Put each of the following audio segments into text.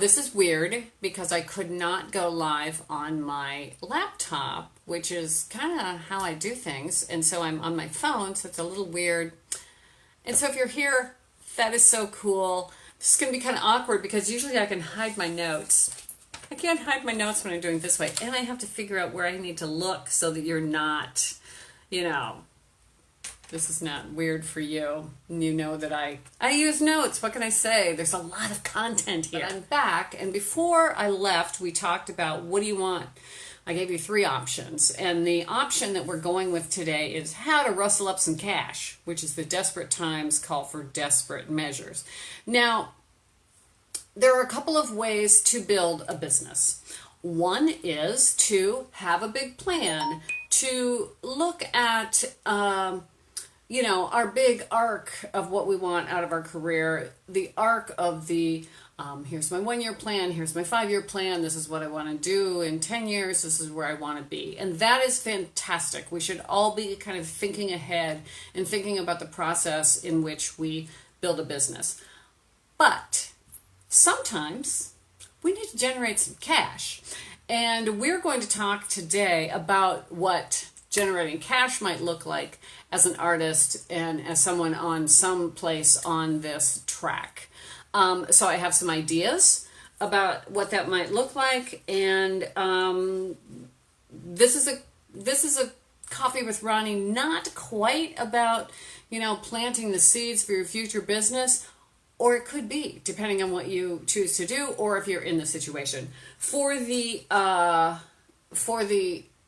This is weird because I could not go live on my laptop, which is kind of how I do things. And so I'm on my phone, so it's a little weird. And so if you're here, that is so cool. This is going to be kind of awkward because usually I can hide my notes. I can't hide my notes when I'm doing it this way. And I have to figure out where I need to look so that you're not, this is not weird for you. And you know that I use notes. What can I say? There's a lot of content here. But I'm back, and before I left, we talked about what do you want? I gave you 3 options, and the option that we're going with today is how to rustle up some cash, which is the desperate times call for desperate measures. Now, there are a couple of ways to build a business. One is to have a big plan, to look at our big arc of what we want out of our career, the arc of the, here's my 1-year plan, here's my 5-year plan, this is what I want to do in 10 years, this is where I want to be. And that is fantastic. We should all be kind of thinking ahead and thinking about the process in which we build a business. But sometimes we need to generate some cash. And we're going to talk today about what generating cash might look like as an artist and as someone on some place on this track. So I have some ideas about what that might look like, and this is a coffee with Ronnie, not quite about planting the seeds for your future business, or it could be depending on what you choose to do, or if you're in the situation. For the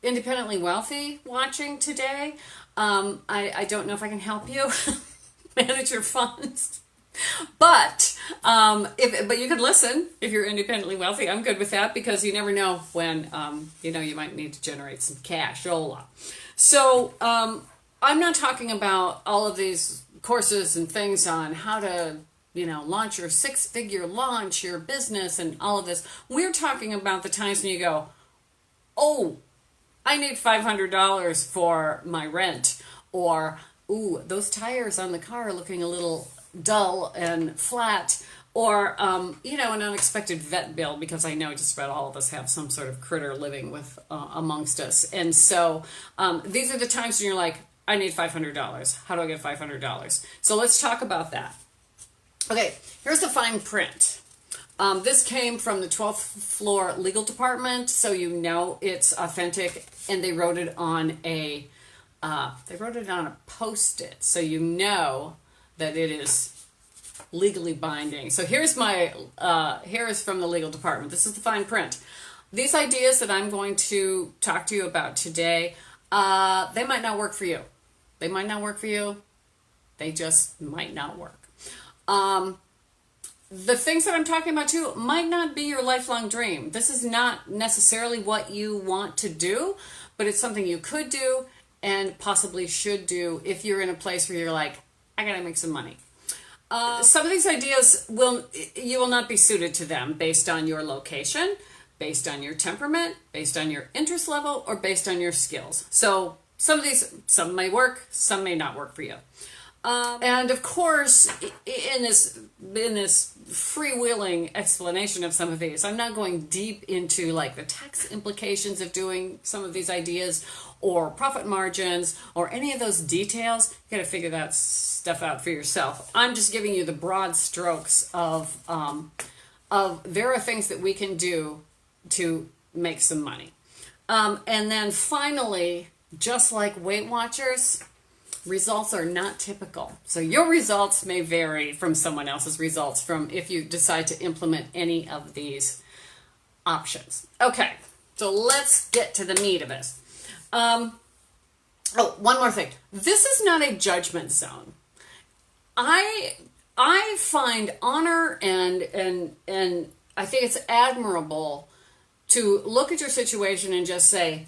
independently wealthy watching today, I don't know if I can help you manage your funds, but you could listen if you're independently wealthy. I'm good with that because you never know when you might need to generate some cash. So I'm not talking about all of these courses and things on how to launch your 6-figure launch your business and all of this. We're talking about the times when you go, oh, I need $500 for my rent, or, ooh, those tires on the car are looking a little dull and flat, or, an unexpected vet bill, because I know just about all of us have some sort of critter living with amongst us. And so these are the times when you're like, I need $500. How do I get $500? So let's talk about that. Okay, here's the fine print. This came from the 12th floor legal department, so it's authentic, and they wrote it on a Post-it, so that it is legally binding. So here's from the legal department. This is the fine print. These ideas that I'm going to talk to you about today, they might not work for you. They might not work for you. They just might not work. The things that I'm talking about too might not be your lifelong dream. This is not necessarily what you want to do, but it's something you could do and possibly should do if you're in a place where you're like, I gotta make some money. Some of these ideas you will not be suited to them based on your location, based on your temperament, based on your interest level, or based on your skills. So some may work, some may not work for you. And of course, in this freewheeling explanation of some of these, I'm not going deep into like the tax implications of doing some of these ideas or profit margins or any of those details. You got to figure that stuff out for yourself. I'm just giving you the broad strokes of there are things that we can do to make some money. And then finally, just like Weight Watchers, results are not typical. So your results may vary from someone else's results if you decide to implement any of these options. Okay, so let's get to the meat of this. One more thing. This is not a judgment zone. I find honor and I think it's admirable to look at your situation and just say,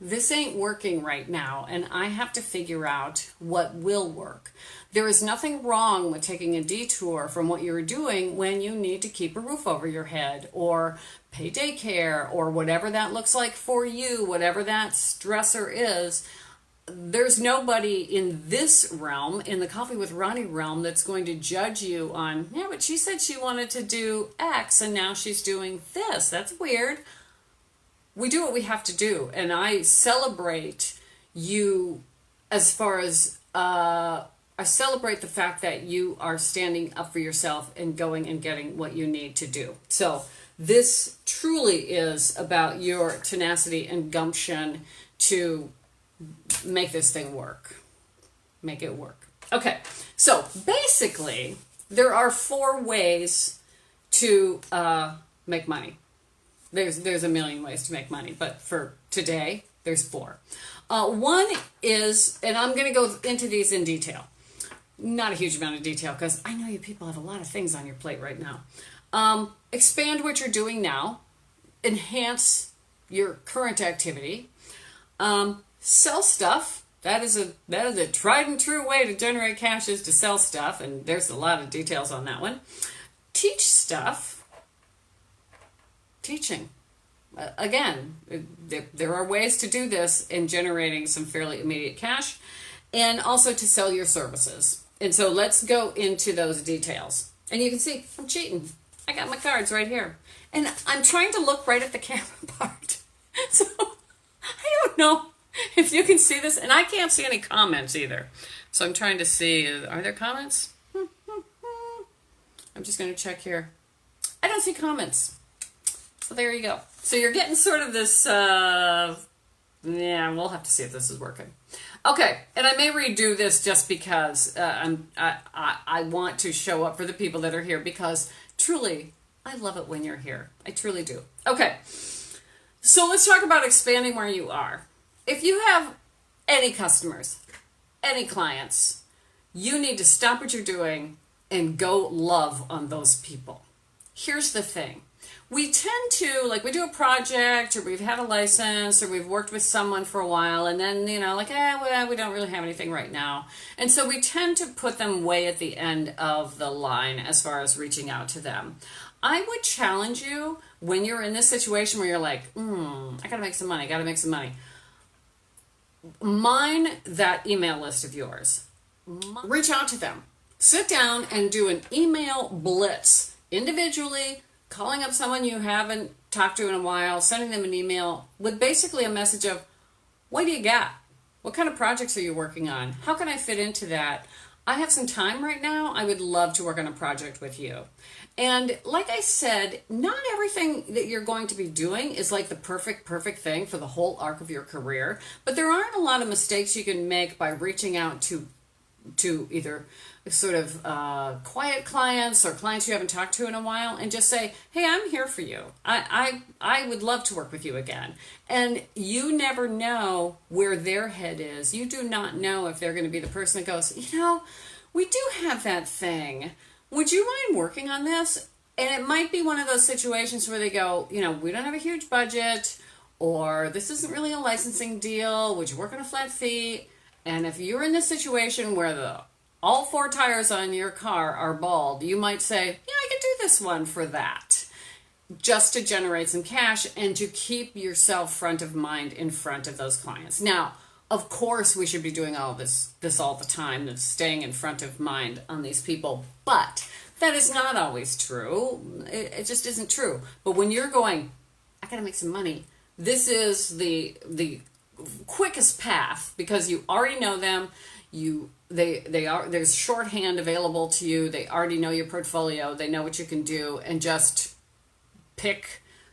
this ain't working right now, and I have to figure out what will work. There is nothing wrong with taking a detour from what you're doing when you need to keep a roof over your head or pay daycare or whatever that looks like for you, whatever that stressor is. there's nobody in this realm, in the Coffee with Ronnie realm, that's going to judge you on, yeah, but she said she wanted to do X and now she's doing this. That's weird. We do what we have to do. And I celebrate you as far as, I celebrate the fact that you are standing up for yourself and going and getting what you need to do. So this truly is about your tenacity and gumption to make this thing work. Make it work. Okay, so basically, there are 4 ways to make money. There's a million ways to make money, but for today, there's 4. One is, and I'm going to go into these in detail. Not a huge amount of detail, because I know you people have a lot of things on your plate right now. Expand what you're doing now. Enhance your current activity. Sell stuff. That is a tried and true way to generate cash, is to sell stuff, and there's a lot of details on that one. Teach stuff. Teaching. Again, there are ways to do this in generating some fairly immediate cash, and also to sell your services. And so let's go into those details. And you can see I'm cheating. I got my cards right here. And I'm trying to look right at the camera part. So I don't know if you can see this, and I can't see any comments either. So I'm trying to see, are there comments? I'm just going to check here. I don't see comments. So there you go. So you're getting sort of this, yeah, we'll have to see if this is working. Okay, and I may redo this just because I want to show up for the people that are here, because truly, I love it when you're here. I truly do. Okay, so let's talk about expanding where you are. If you have any customers, any clients, you need to stop what you're doing and go love on those people. Here's the thing. We tend to, like, we do a project, or we've had a license, or we've worked with someone for a while, and then, you know, like, well, we don't really have anything right now. And so we tend to put them way at the end of the line as far as reaching out to them. I would challenge you, when you're in this situation where you're like, I gotta make some money, mine that email list of yours. Reach out to them. Sit down and do an email blitz individually, calling up someone you haven't talked to in a while, sending them an email with basically a message of, what do you got? What kind of projects are you working on? How can I fit into that? I have some time right now. I would love to work on a project with you. And like I said, not everything that you're going to be doing is like the perfect thing for the whole arc of your career, but there aren't a lot of mistakes you can make by reaching out to either sort of quiet clients or clients you haven't talked to in a while, and just say, hey, I'm here for you. I would love to work with you again. And you never know where their head is. You do not know if they're going to be the person that goes, you know, we do have that thing. Would you mind working on this? And it might be one of those situations where they go, you know, we don't have a huge budget, or this isn't really a licensing deal. Would you work on a flat fee? And if you're in this situation where all 4 tires on your car are bald, you might say, yeah, I can do this one for that, just to generate some cash and to keep yourself front of mind in front of those clients. Now, of course, we should be doing all this all the time, and staying in front of mind on these people, but that is not always true. It just isn't true. But when you're going, I gotta make some money, this is the quickest path, because you already know them. There's shorthand available to you. They already know your portfolio. They know what you can do, and just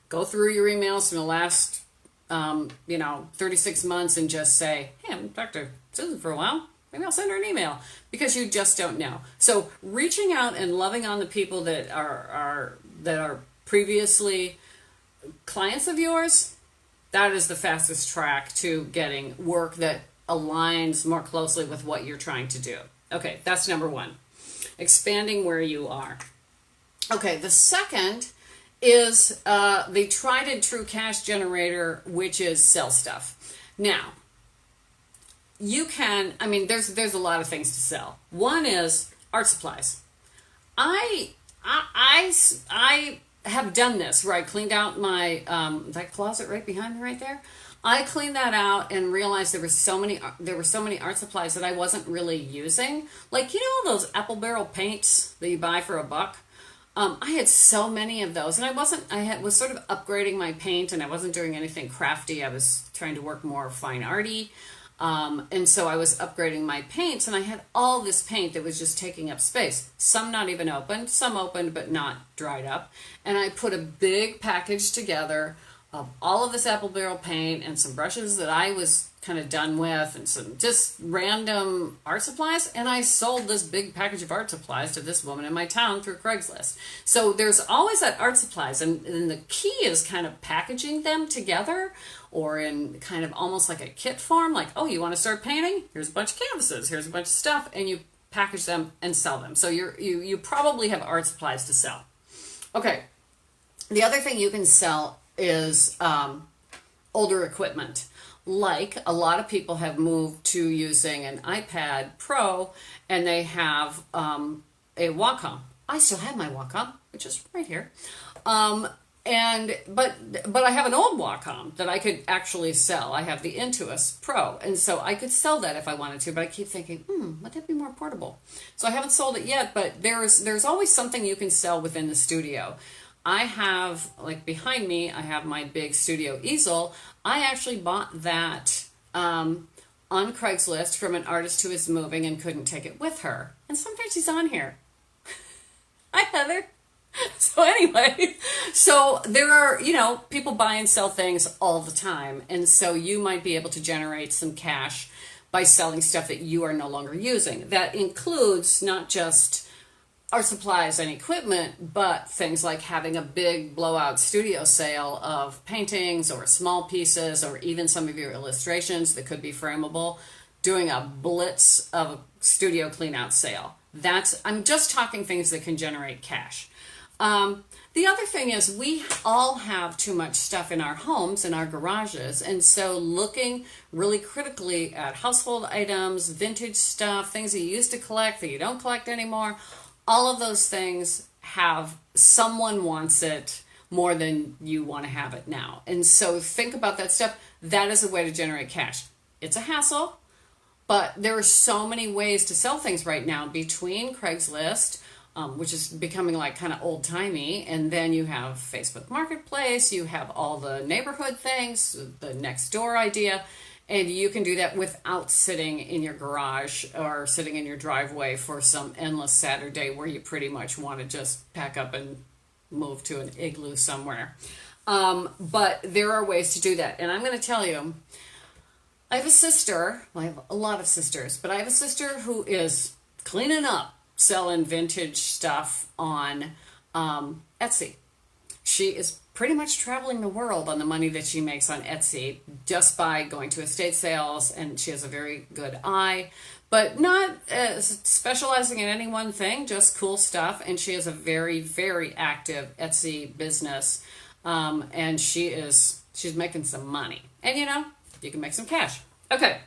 go through your emails from the last 36 months and just say, hey, I haven't talked to Susan for a while. Maybe I'll send her an email, because you just don't know. So reaching out and loving on the people that are previously clients of yours, that is the fastest track to getting work that aligns more closely with what you're trying to do. Okay, that's number 1. Expanding where you are. Okay, the second is the tried and true cash generator, which is sell stuff. Now, you can, there's a lot of things to sell. One is art supplies. I have done this, where I cleaned out my that closet right behind me right there. I cleaned that out and realized there were so many art supplies that I wasn't really using. Like, you know those apple barrel paints that you buy for $1? I had so many of those, and was sort of upgrading my paint, and I wasn't doing anything crafty. I was trying to work more fine arty. And so I was upgrading my paints, and I had all this paint that was just taking up space. Some not even opened, some opened but not dried up. And I put a big package together of all of this apple barrel paint and some brushes that I was kind of done with and some just random art supplies. And I sold this big package of art supplies to this woman in my town through Craigslist. So there's always that art supplies, and the key is kind of packaging them together, or in kind of almost like a kit form, like, oh, you want to start painting? Here's a bunch of canvases, here's a bunch of stuff, and you package them and sell them. So you probably have art supplies to sell. Okay, the other thing you can sell is older equipment. Like, a lot of people have moved to using an iPad Pro, and they have a Wacom. I still have my Wacom, which is right here. But I have an old Wacom that I could actually sell. I have the Intuos Pro, and so I could sell that if I wanted to, but I keep thinking, would that be more portable? So I haven't sold it yet, but there's always something you can sell within the studio. I have, like behind me, I have my big studio easel. I actually bought that on Craigslist from an artist who is moving and couldn't take it with her. And sometimes she's on here. Hi, Heather. So anyway, so there are, people buy and sell things all the time. And so you might be able to generate some cash by selling stuff that you are no longer using. That includes not just art supplies and equipment, but things like having a big blowout studio sale of paintings or small pieces, or even some of your illustrations that could be frameable, doing a blitz of a studio clean out sale. I'm just talking things that can generate cash. The other thing is, we all have too much stuff in our homes, in our garages, and so looking really critically at household items, vintage stuff, things that you used to collect that you don't collect anymore, all of those things have someone wants it more than you want to have it now. And so think about that stuff. That is a way to generate cash. It's a hassle, but there are so many ways to sell things right now between Craigslist, which is becoming like kind of old-timey, and then you have Facebook Marketplace, you have all the neighborhood things, the next door idea, and you can do that without sitting in your garage or sitting in your driveway for some endless Saturday where you pretty much want to just pack up and move to an igloo somewhere. But there are ways to do that. And I'm going to tell you, I have a sister, well, I have a lot of sisters, but I have a sister who is cleaning up, selling vintage stuff on Etsy. She is pretty much traveling the world on the money that she makes on Etsy just by going to estate sales, and she has a very good eye, but not specializing in any one thing, just cool stuff. And she has a very, very active Etsy business, and she's making some money, and you can make some cash. Okay.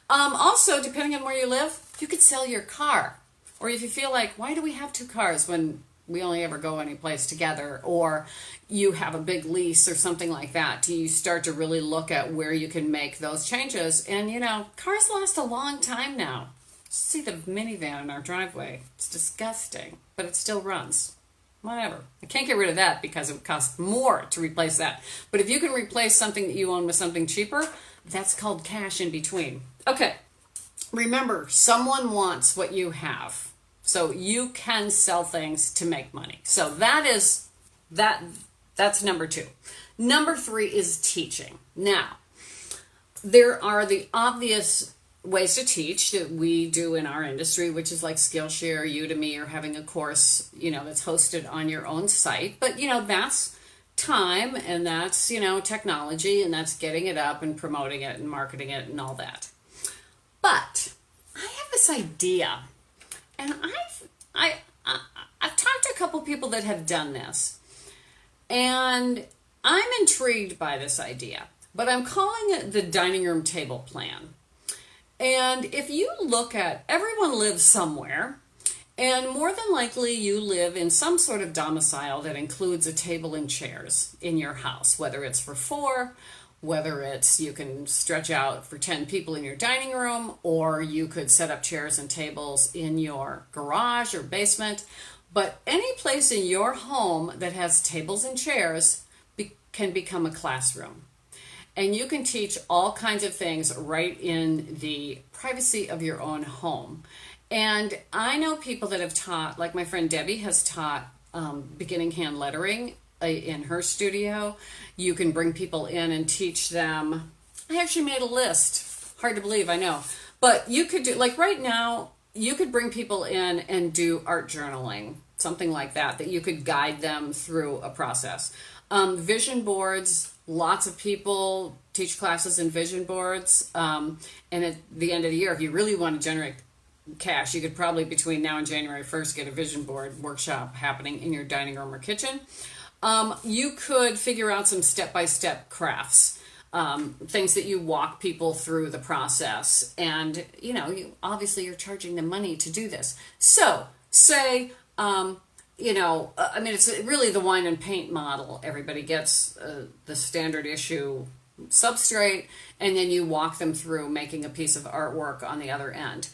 Also, depending on where you live, you could sell your car, or if you feel like, why do we have two cars when we only ever go any place together, or you have a big lease or something like that, you start to really look at where you can make those changes. And cars last a long time now. See the minivan in our driveway. It's disgusting, but it still runs. Whatever. I can't get rid of that because it would cost more to replace that. But if you can replace something that you own with something cheaper, that's called cash in between. Okay. Remember, someone wants what you have. So you can sell things to make money. So that's number 2. Number 3 is teaching. Now, there are the obvious ways to teach that we do in our industry, which is like Skillshare, Udemy, or having a course, that's hosted on your own site. But, that's time, and that's, technology, and that's getting it up and promoting it and marketing it and all that. But I have this idea. And I've talked to a couple people that have done this, and I'm intrigued by this idea, but I'm calling it the dining room table plan. And if you look at, everyone lives somewhere, and more than likely you live in some sort of domicile that includes a table and chairs in your house, whether it's for 4 whether it's you can stretch out for 10 people in your dining room, or you could set up chairs and tables in your garage or basement. But any place in your home that has tables and chairs can become a classroom. And you can teach all kinds of things right in the privacy of your own home. And I know people that have taught, like my friend Debbie has taught beginning hand lettering in her studio. You can bring people in and teach them. I actually made a list. Hard to believe, I know. But you could do, like right now, you could bring people in and do art journaling, something like that you could guide them through a process. Vision boards, lots of people teach classes in vision boards. And at the end of the year, if you really want to generate cash, you could probably between now and January 1st get a vision board workshop happening in your dining room or kitchen. You could figure out some step-by-step crafts, things that you walk people through the process. And, obviously you're charging them money to do this. So say, it's really the wine and paint model. Everybody gets the standard issue substrate, and then you walk them through making a piece of artwork on the other end.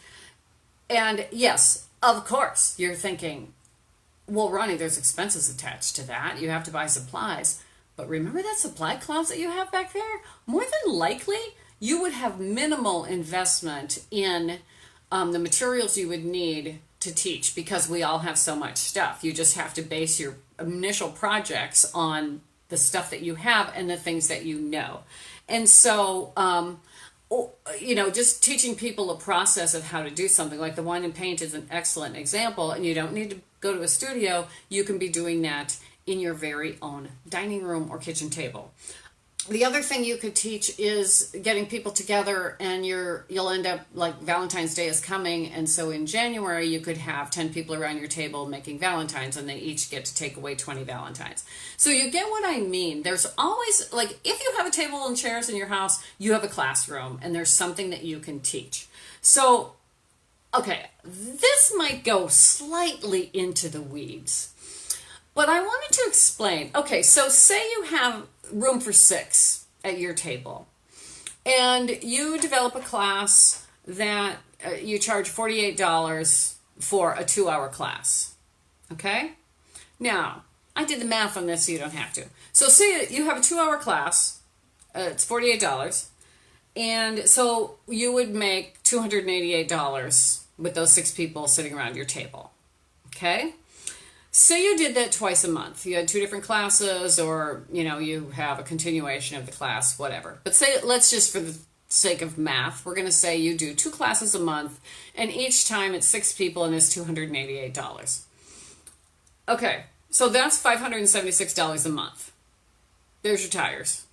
And yes, of course, you're thinking, well, Ronnie, there's expenses attached to that. You have to buy supplies. But remember that supply closet you have back there? More than likely, you would have minimal investment in the materials you would need to teach, because we all have so much stuff. You just have to base your initial projects on the stuff that you have and the things that you know. And so, just teaching people a process of how to do something like the wine and paint is an excellent example, and you don't need to go to a studio. You can be doing that in your very own dining room or kitchen table. The other thing you could teach is getting people together, and you'll end up, like Valentine's Day is coming, and so in January you could have 10 people around your table making Valentines, and they each get to take away 20 Valentines. So you get what I mean. There's always, like, if you have a table and chairs in your house, you have a classroom, and there's something that you can teach. So, okay, this might go slightly into the weeds, but I wanted to explain. Okay, so say you have room for 6 at your table, and you develop a class that you charge $48 for a 2-hour class. Okay? Now, I did the math on this so you don't have to. So say you have a 2-hour class, it's $48, and so you would make $288 with those 6 people sitting around your table. Okay? Say you did that twice a month. You had 2 different classes, or, you have a continuation of the class, whatever. But let's just, for the sake of math, we're going to say you do 2 classes a month, and each time it's 6 people, and it's $288. Okay, so that's $576 a month. There's your tires.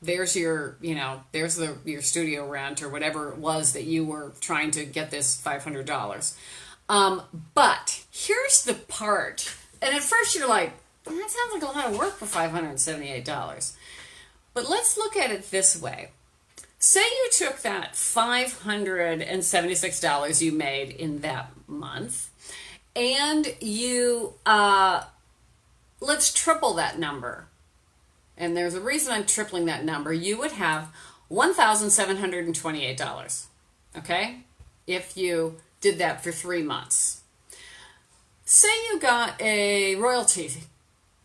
There's your, your studio rent, or whatever it was that you were trying to get this $500. But here's the part, and at first you're like, that sounds like a lot of work for $578. But let's look at it this way. Say you took that $576 you made in that month, and you, let's triple that number. And there's a reason I'm tripling that number. You would have $1,728, okay? If you did that for 3 months. Say you got a royalty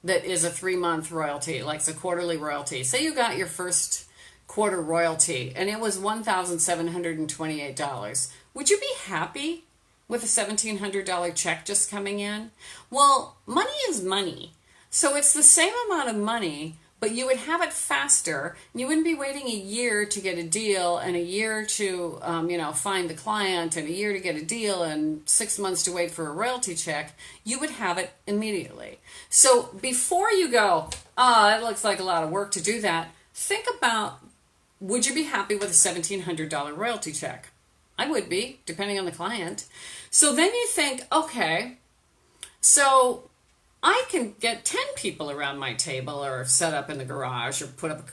that is a 3-month royalty, like it's a quarterly royalty. Say you got your first quarter royalty, and it was $1,728. Would you be happy with a $1,700 check just coming in? Well, money is money. So it's the same amount of money, but you would have it faster. You wouldn't be waiting a year to get a deal, and a year to, find the client, and a year to get a deal, and 6 months to wait for a royalty check. You would have it immediately. So before you go, it looks like a lot of work to do that, think about, would you be happy with a $1,700 royalty check? I would be, depending on the client. So then you think, okay, so I can get 10 people around my table, or set up in the garage, or put up,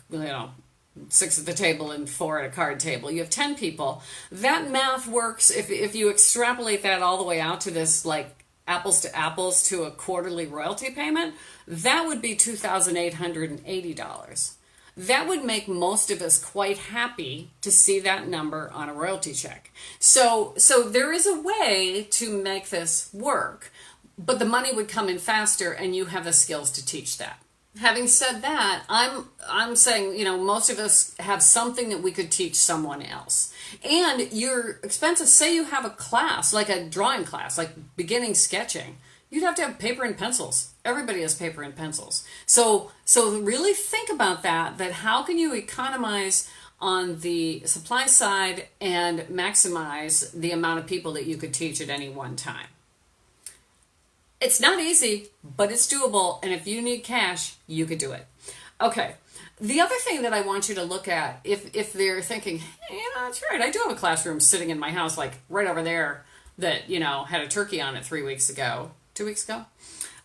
6 at the table and 4 at a card table. You have 10 people. That math works if you extrapolate that all the way out to this, like, apples to apples to a quarterly royalty payment. That would be $2,880. that would make most of us quite happy to see that number on a royalty check. So there is a way to make this work, but the money would come in faster and you have the skills to teach that. Having said that, I'm saying, most of us have something that we could teach someone else. And your expenses, say you have a class, like a drawing class, like beginning sketching, you'd have to have paper and pencils. Everybody has paper and pencils. So really think about that how can you economize on the supply side and maximize the amount of people that you could teach at any one time. It's not easy, but it's doable. And if you need cash, you could do it. Okay. The other thing that I want you to look at, if they're thinking, hey, that's right, I do have a classroom sitting in my house, like right over there that, had a turkey on it 2 weeks ago,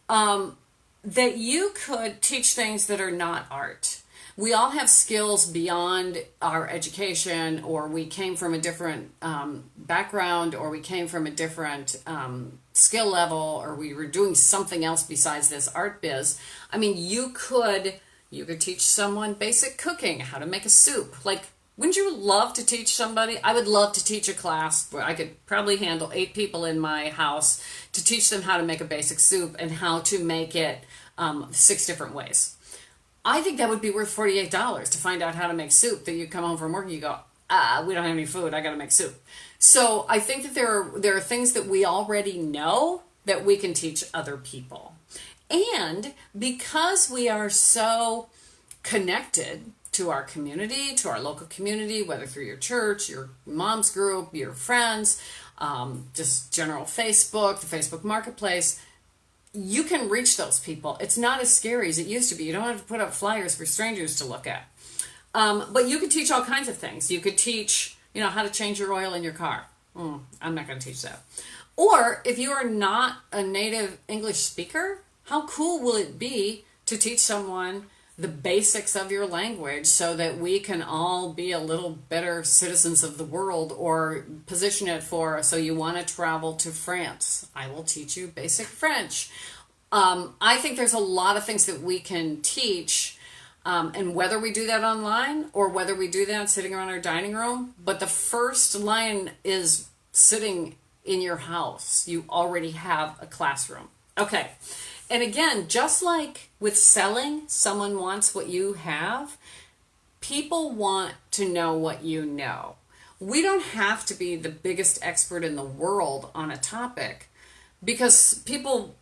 that you could teach things that are not art. We all have skills beyond our education, or we came from a different background, or we came from a different skill level, or we were doing something else besides this art biz. I mean, you could teach someone basic cooking, how to make a soup. Like, wouldn't you love to teach somebody? I would love to teach a class where I could probably handle 8 people in my house to teach them how to make a basic soup and how to make it 6 different ways. I think that would be worth $48 to find out how to make soup, that you come home from work and you go, we don't have any food, I got to make soup. So I think that there are things that we already know that we can teach other people. And because we are so connected to our community, to our local community, whether through your church, your mom's group, your friends, just general Facebook, the Facebook Marketplace, you can reach those people. It's not as scary as it used to be. You don't have to put up flyers for strangers to look at. But you could teach all kinds of things. You could teach, how to change your oil in your car. I'm not going to teach that. Or if you are not a native English speaker, how cool will it be to teach someone the basics of your language so that we can all be a little better citizens of the world, or position it so you want to travel to France. I will teach you basic French. I think there's a lot of things that we can teach, and whether we do that online or whether we do that sitting around our dining room, but the first line is sitting in your house. You already have a classroom. Okay. And again, just like with selling, someone wants what you have, people want to know what you know. We don't have to be the biggest expert in the world on a topic, because people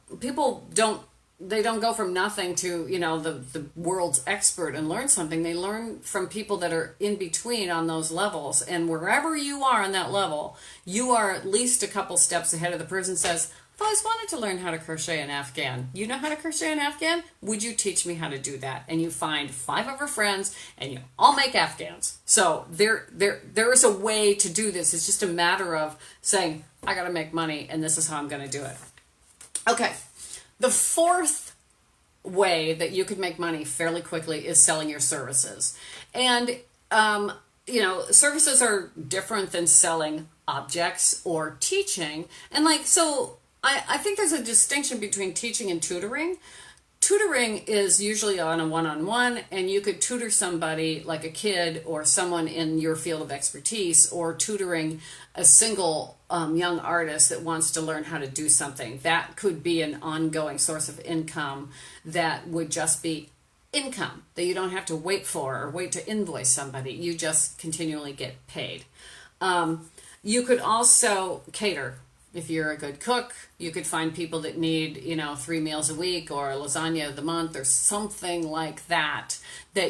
don't go from nothing to, the world's expert and learn something. They learn from people that are in between on those levels. And wherever you are on that level, you are at least a couple steps ahead of the person who says, I've always wanted to learn how to crochet an Afghan. You know how to crochet an Afghan? Would you teach me how to do that? And you find 5 of her friends and you all make Afghans. So there is a way to do this. It's just a matter of saying, I got to make money and this is how I'm going to do it. Okay. The 4th way that you could make money fairly quickly is selling your services. And, services are different than selling objects or teaching. And I think there's a distinction between teaching and tutoring. Tutoring is usually on a one-on-one, and you could tutor somebody like a kid or someone in your field of expertise, or tutoring a single young artist that wants to learn how to do something. That could be an ongoing source of income that would just be income that you don't have to wait for or wait to invoice somebody. You just continually get paid. You could also cater. If you're a good cook, you could find people that need, 3 meals a week or lasagna of the month or something like that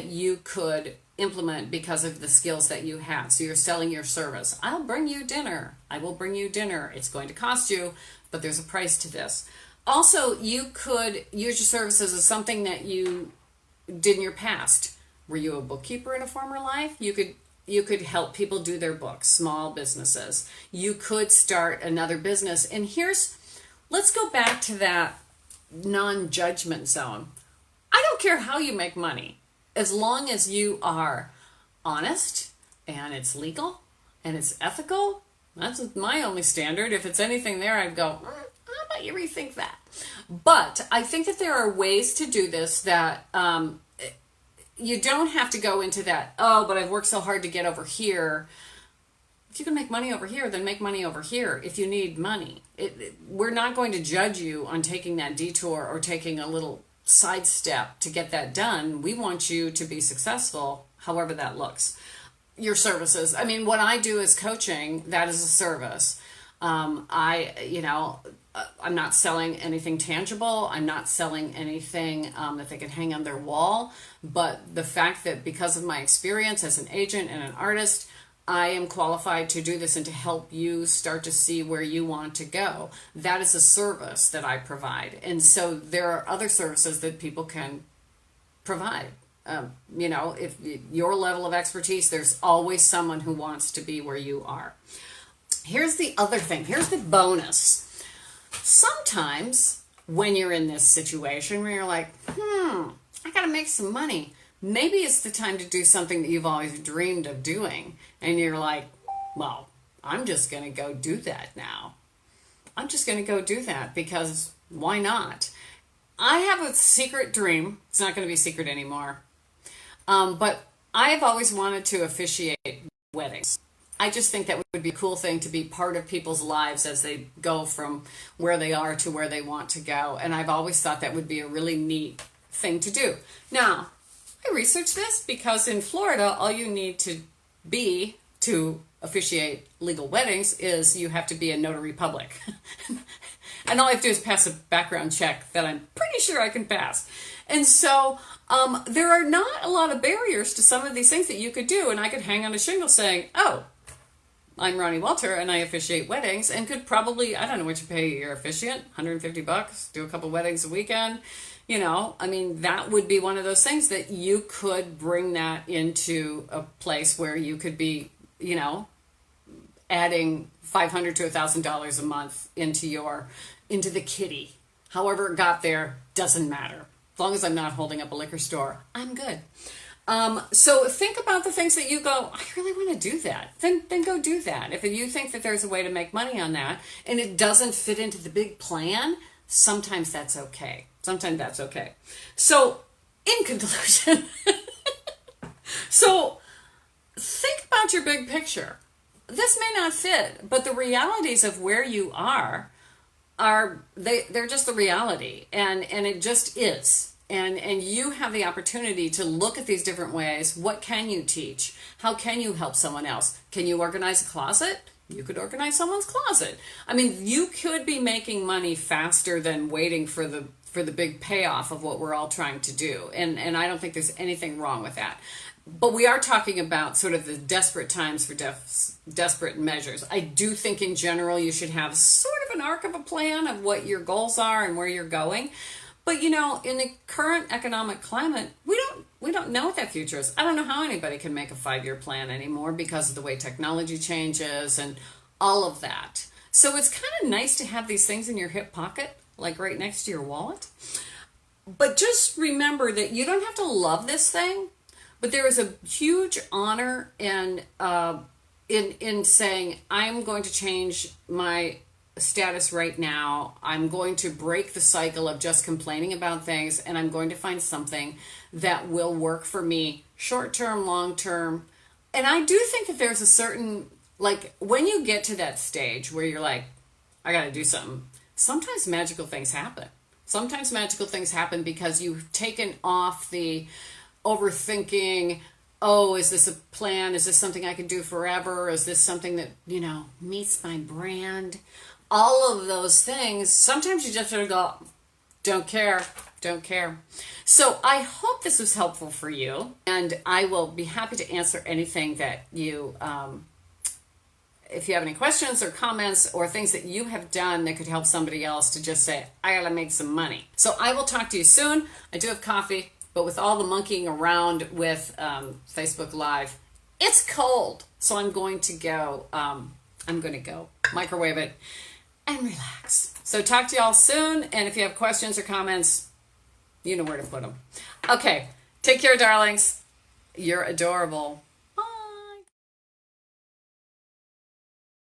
you could implement because of the skills that you have. So you're selling your service. I'll bring you dinner. I will bring you dinner. It's going to cost you, but there's a price to this. Also, you could use your services as something that you did in your past. Were you a bookkeeper in a former life? You could help people do their books, small businesses. You could start another business. And let's go back to that non-judgment zone. I don't care how you make money, as long as you are honest and it's legal and it's ethical. That's my only standard. If it's anything there, I'd go, how about you rethink that? But I think that there are ways to do this that you don't have to go into that, oh, but I've worked so hard to get over here. If you can make money over here, then make money over here if you need money. We're not going to judge you on taking that detour or taking a little sidestep to get that done. We want you to be successful, however that looks. Your services. I mean, what I do is coaching. That is a service. I'm not selling anything tangible. I'm not selling anything that they can hang on their wall. But the fact that because of my experience as an agent and an artist, I am qualified to do this and to help you start to see where you want to go. That is a service that I provide. And so there are other services that people can provide. If your level of expertise, there's always someone who wants to be where you are. Here's the other thing. Here's the bonus. Sometimes when you're in this situation where you're like, I got to make some money. Maybe it's the time to do something that you've always dreamed of doing. And you're like, well, I'm just going to go do that now. I'm just going to go do that because why not? I have a secret dream. It's not going to be secret anymore. But I have always wanted to officiate weddings. I just think that would be a cool thing to be part of people's lives as they go from where they are to where they want to go. And I've always thought that would be a really neat thing to do. Now, I researched this because in Florida, all you need to be to officiate legal weddings is you have to be a notary public. And all I have to do is pass a background check that I'm pretty sure I can pass. And so there are not a lot of barriers to some of these things that you could do. And I could hang on a shingle saying, oh, I'm Ronnie Walter and I officiate weddings, and could probably, I don't know what you pay your officiant, $150, do a couple weddings a weekend. That would be one of those things that you could bring that into a place where you could be, adding $500 to $1,000 a month into the kitty. However it got there, doesn't matter. As long as I'm not holding up a liquor store, I'm good. So think about the things that you go, I really want to do that. Then go do that. If you think that there's a way to make money on that and it doesn't fit into the big plan, sometimes that's okay. Sometimes that's okay. So in conclusion, so think about your big picture. This may not fit, but the realities of where you are they're just the reality, and it just is. And you have the opportunity to look at these different ways. What can you teach? How can you help someone else? Can you organize a closet? You could organize someone's closet. You could be making money faster than waiting for the big payoff of what we're all trying to do. And I don't think there's anything wrong with that. But we are talking about sort of the desperate times for desperate measures. I do think in general you should have sort of an arc of a plan of what your goals are and where you're going. But in the current economic climate, we don't know what that future is. I don't know how anybody can make a 5-year plan anymore because of the way technology changes and all of that. So it's kind of nice to have these things in your hip pocket, like right next to your wallet. But just remember that you don't have to love this thing, but there is a huge honor in saying, I'm going to change my status right now. I'm going to break the cycle of just complaining about things, and I'm going to find something that will work for me short term, long term. And I do think that there's a certain, like, when you get to that stage where you're like, I got to do something, sometimes magical things happen. Sometimes magical things happen because you've taken off the overthinking, oh, is this a plan? Is this something I can do forever? Is this something that, meets my brand? All of those things, sometimes you just sort of go, don't care. So I hope this was helpful for you, and I will be happy to answer anything that you, if you have any questions or comments or things that you have done that could help somebody else to just say, I gotta make some money. So I will talk to you soon. I do have coffee, but with all the monkeying around with Facebook Live, it's cold. So I'm going to go microwave it and relax. So talk to y'all soon. And if you have questions or comments, you know where to put them. Okay. Take care, darlings. You're adorable.